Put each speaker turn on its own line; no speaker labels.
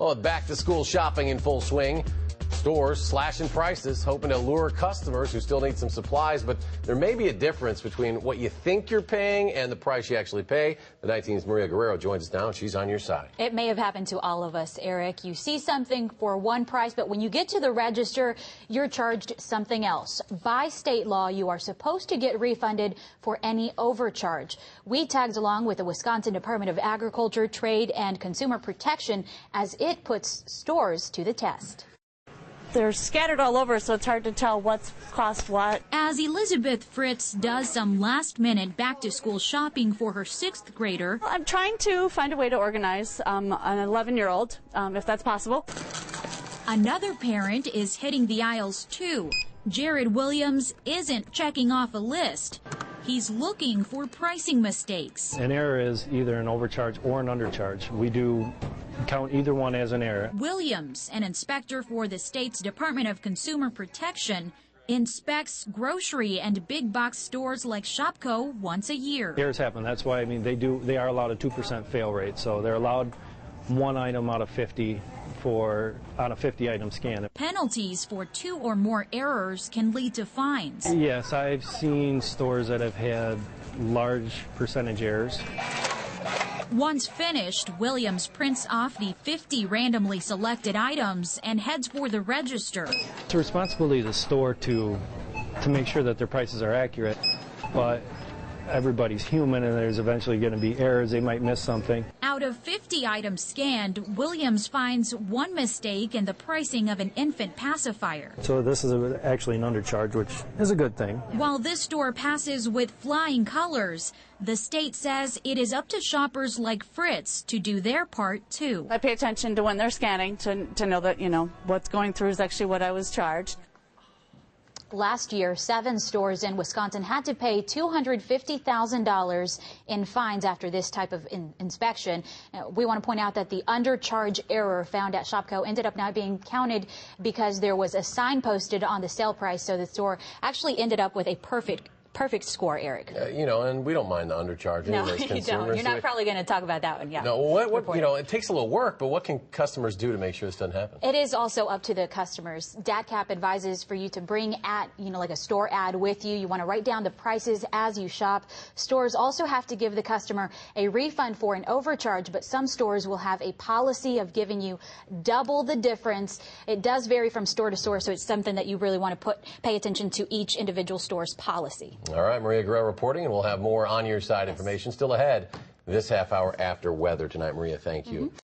Well, back to school shopping in full swing. Stores slashing prices, hoping to lure customers who still need some supplies, but there may be a difference between what you think you're paying and the price you actually pay. The 19's Maria Guerrero joins us now, and she's on your side.
It may have happened to all of us, Eric. You see something for one price, but when you get to the register, you're charged something else. By state law, you are supposed to get refunded for any overcharge. We tagged along with the Wisconsin Department of Agriculture, Trade, and Consumer Protection as it puts stores to the test.
They're scattered all over, so it's hard to tell what's cost what.
As Elizabeth Fritz does some last-minute back-to-school shopping for her 6th grader.
I'm trying to find a way to organize an 11-year-old, if that's possible.
Another parent is hitting the aisles, too. Jared Williams isn't checking off a list. He's looking for pricing mistakes.
An error is either an overcharge or an undercharge. We do count either one as an error.
Williams, an inspector for the state's Department of Consumer Protection, inspects grocery and big box stores like Shopko once a year.
Errors happen. That's why they are allowed a 2% fail rate. So they're allowed one item out of 50 on a 50-item scan.
Penalties for 2 or more errors can lead to fines.
Yes, I've seen stores that have had large percentage errors.
Once finished, Williams prints off the 50 randomly selected items and heads for the register.
It's a responsibility of the store to make sure that their prices are accurate, but everybody's human and there's eventually going to be errors. They might miss something.
Out of 50 items scanned, Williams finds one mistake in the pricing of an infant pacifier.
So this is actually an undercharge, which is a good thing.
While this store passes with flying colors, the state says it is up to shoppers like Fritz to do their part, too.
I pay attention to when they're scanning to know that, what's going through is actually what I was charged.
Last year, 7 stores in Wisconsin had to pay $250,000 in fines after this type of inspection. We want to point out that the undercharge error found at Shopko ended up not being counted because there was a sign posted on the sale price, so the store actually ended up with a perfect score, Eric.
And we don't mind the undercharging.
No,
as
you
consumers.
don't. You're not probably going to talk about that one, yeah.
No, it takes a little work, but what can customers do to make sure this doesn't happen?
It is also up to the customers. DATCAP advises for you to bring like a store ad with you. You want to write down the prices as you shop. Stores also have to give the customer a refund for an overcharge, but some stores will have a policy of giving you double the difference. It does vary from store to store, so it's something that you really want to pay attention to each individual store's policy.
All right, Maria Guerrero reporting, and we'll have more on your side information still ahead this half hour after weather tonight. Maria, thank you.